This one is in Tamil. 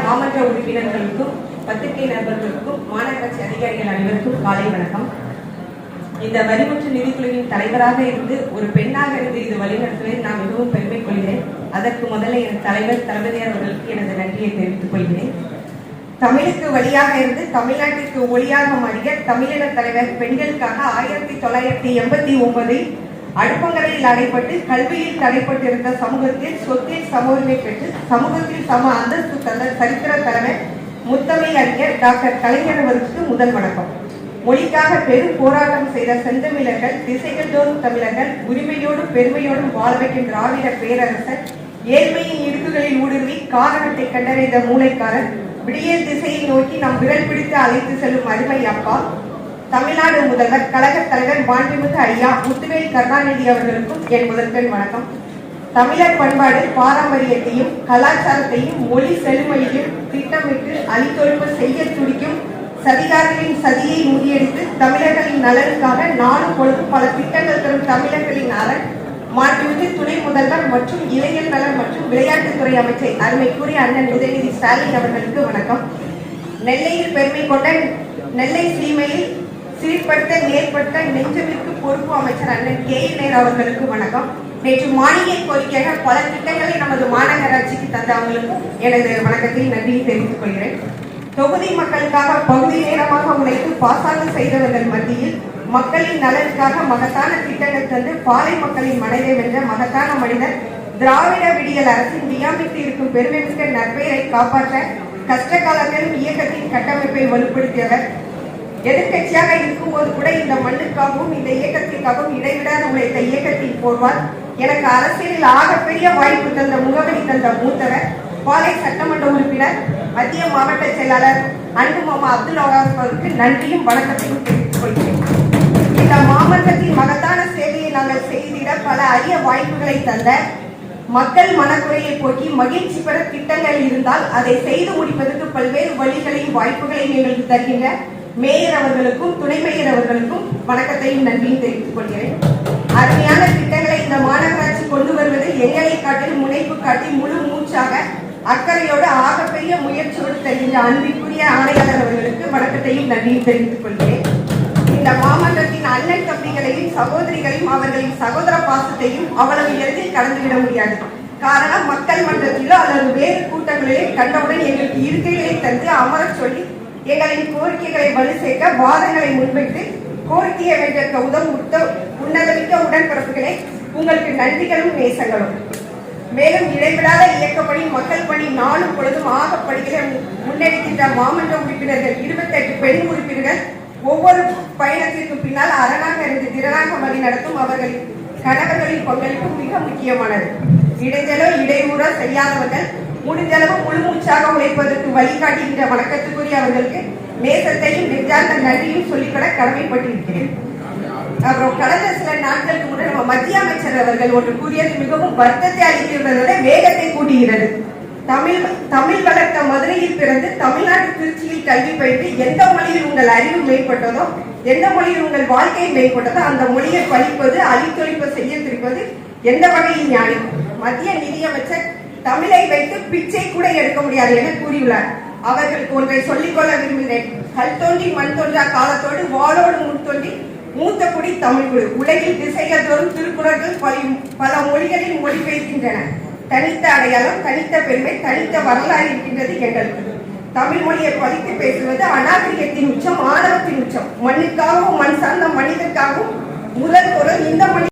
மாமன்ற உறுப்பினர்களுக்கும் பத்திரிகை நண்பர்களுக்கும் மாநகராட்சி அதிகாரிகள் அனைவருக்கும் காலை வணக்கம். இந்த வரிமுற்று நிதிக்குழுவின் தலைவராக இருந்து ஒரு பெண்ணாக இருந்து இது வழிநடத்துவதில் நான் மிகவும் பெருமை கொள்கிறேன். அதற்கு முதல்ல என் தலைவர் தளபதியார் அவர்களுக்கு எனது நன்றியை தெரிவித்துக் கொள்கிறேன். தமிழுக்கு வழியாக இருந்து தமிழ்நாட்டிற்கு ஒளியாக மாறிய தமிழின தலைவர் பெண்களுக்காக 1989 அடுப்பங்கரையில் அடைப்பட்டு கல்வியில் தடைப்பட்டிருந்த சமூகத்தில் சொத்தில் சமூகத்தை பெற்று சமூகத்தில் சம அந்தஸ்து தந்த சரித்திர தலைவர் முத்தமிழ் அறிஞர் டாக்டர் கலைஞர் அவருக்கு முதல் வணக்கம். மொழிக்காக பெரும் போராட்டம் செய்த செந்தமிழர்கள், திசைகள் தோறும் தமிழர்கள், உரிமையோடும் பெருமையோடும் வாழ வைக்கும் திராவிட பேரரசர், ஏழ்மையின் இடுக்குகளில் ஊடுருவி காரணத்தை கண்டறிந்த மூளைக்காரர், விடியல் திசையை நோக்கி நம் விரல் பிடித்து அழைத்து செல்லும் அருமை அப்பா, தமிழ்நாடு முதல்வர் கழக தலைவர் மாண்புமிகு ஐயா முத்துவேல் கருணாநிதி அவர்களுக்கும் என் முதற்கண் வணக்கம். தமிழர் பண்பாடு பாரம்பரியத்தையும் கலாச்சாரத்தையும் மொழி செழுமையையும் திட்டமிட்டு அழித்தொழிப்பு செய்ய துடிக்கும் சதிகாரர்களின் சதியை முறியடித்து தமிழர்களின் நலனுக்காக நாடு பொழுதும் பல திட்டங்கள் தரும் தமிழர்களின் அரண் மாண்புமிகு துணை முதல்வர் மற்றும் இளைஞர் நலன் மற்றும் விளையாட்டுத்துறை அமைச்சர் அருமைக்குரிய அண்ணன் உதயநிதி ஸ்டாலின் அவர்களுக்கு வணக்கம். நெல்லையில் பெருமை கொண்ட நெல்லை சீமையில் சீர்படுத்த நேர்படுத்த நெஞ்சமிற்கு பொறுப்பு அமைச்சர் அண்ணன் KN அவர்களுக்கு வணக்கம். நேற்று மாளிகை கோரிக்கையாக பல திட்டங்களை நமது மாநகராட்சிக்கு தந்த அவங்களுக்கும் எனது வணக்கத்தை நன்றியை தெரிவித்துக் கொள்கிறேன். தொகுதி மக்களுக்காக பகுதி நேரமாக உழைத்து பாசாங்கு செய்தவர்கள் மத்தியில் மக்களின் நலனுக்காக மகத்தான திட்டங்கள் தந்து பாலை மக்களின் மனதை வென்ற மகத்தான மனிதர், திராவிட விடியல் அரசின் நியமித்து இருக்கும் பெருமைமிக்க நற்பெயரை காப்பாற்ற கஷ்ட காலத்திலும் இயக்கத்தின் கட்டமைப்பை வலுப்படுத்தியவர், எதிர்கட்சியாக இருக்கும் போது கூட இந்த மண்ணுக்காகவும் இந்த இயக்கத்திற்காகவும் இடைவிடாத உழைத்த இயக்கத்தின் போர்வால் எனக்கு அரசியலில் ஆகப்பெரிய வாய்ப்பு தந்த முகவரி தந்த மூத்தவர், பாலை சட்டமன்ற உறுப்பினர், மத்திய மாவட்ட செயலாளர் அன்பு மாமா அப்துல் அவர்களுக்கு நன்றியும் வணக்கத்தையும் தெரிவித்துக் கொள்கிறேன். இந்த மாமன்றத்தின் மகத்தான சேவையை நாங்கள் செய்திட பல அரிய வாய்ப்புகளை தந்த, மக்கள் மனக்குறையை போக்கி மகிழ்ச்சி பெற திட்டங்கள் இருந்தால் அதை செய்து முடிப்பதற்கு பல்வேறு வழிகளையும் வாய்ப்புகளையும் எங்களுக்கு தருகின்ற மேயர் அவர்களுக்கும் துணை மேயர் அவர்களுக்கும் வணக்கத்தையும் நன்றியும் தெரிவித்துக் கொள்கிறேன். அருமையான திட்டங்களை இந்த மாநகராட்சி கொண்டு வருவது எங்களை காட்டில் முனைப்பு காட்டி முழு மூச்சாக அக்கறையோடு ஆகப்பெரிய முயற்சியோடு தருகின்ற அன்பிற்குரிய ஆணையாளர் அவர்களுக்கு வணக்கத்தையும் நன்றியும் தெரிவித்துக் கொள்கிறேன். இந்த மாமன்றத்தின் அண்ணன் தம்பிகளையும் சகோதரிகளையும் அவர்களின் சகோதர பாசத்தையும் அவ்வளவு எளிதில் கடந்துவிட முடியாது. காரணம், மக்கள் மன்றத்திலோ அல்லது வேறு கூட்டங்களிலே கண்டவுடன் எங்களுக்கு இருக்கைகளை தந்து அமர சொல்லி எங்களின் கோரிக்கைகளை வலு சேர்க்க வாதங்களை முன்வைத்து கோரிக்கையை வென்ற உன்னதமிக்க உடன்பிறப்புகளை உங்களுக்கு நன்றிகளும் நேசங்களும். மேலும் இடைவிடாத இயக்கப்படி மக்கள் பணி நாளும் பொழுதும் ஆகப்படுகிற முன்னெடுக்கின்ற மாமன்ற உறுப்பினர்கள் 28 பெண் உறுப்பினர்கள் ஒவ்வொரு பயணத்திற்கும் பின்னால் அரணாக இருந்து திறனாக வழி நடத்தும் அவர்களின் கணவர்களின் பங்களிப்பு மிக முக்கியமானது. இடைஞ்சலோ இடையூறோ செய்யாதவர்கள் முடிஞ்சளவு முழுமூச்சாக உழைப்பதற்கு வழிகாட்டுகின்ற வணக்கத்துக்குரிய அவர்களுக்கு நேசத்தையும் நெஞ்சார்ந்த நன்றியும் சொல்லிக்கொள்ள கடமைப்பட்டிருக்கிறேன். அப்புறம் கடந்த சில நாட்களுக்கு முன்னாடி நம்ம மத்திய அமைச்சர் அவர்கள் ஒன்று கூறியது மிகவும் வருத்தத்தை அளிக்கிறத வேகத்தை கூட்டுகிறது. தமிழ் வளர்த்த மதுரையில் பிறந்து தமிழ்நாட்டு திருச்சியில் கல்வி பயின்று எந்த மொழியில் உங்கள் அறிவு மேம்பட்டதோ, எந்த மொழியில் உங்கள் வாழ்க்கை மேம்பட்டதோ அந்த மொழியை படிப்பது அழித்தொழிப்பு செய்ய திருப்பது எந்த வகையில் நியாயம்? மத்திய நிதியமைச்சர் தமிழை வைத்து பிச்சை கூட எடுக்க முடியாது என கூறியுள்ளார். அவர்களுக்கு ஒன்றை சொல்லிக்கொள்ள விரும்புகிறேன். கல் தோன்றி மண் தோன்றா காலத்தோடு வாளோடு முன் தோன்றி மூத்த குடி தமிழ் குழு. உலகில் திசைகள் தோறும் திருக்குறள்கள் பல மொழிகளில் மொழிபெயர்க்கின்றன. தனித்த அடையாளம், தனித்த பெருமை, தனித்த வரலாறு இருக்கின்றது எங்களுக்கு. தமிழ் மொழியை படித்து பேசுவது அநாகரிகத்தின் உச்சம், ஆணவத்தின் உச்சம். மண்ணுக்காகவும் மண் சார்ந்த மனிதருக்காகவும் முதல் குரல் இந்த மொழி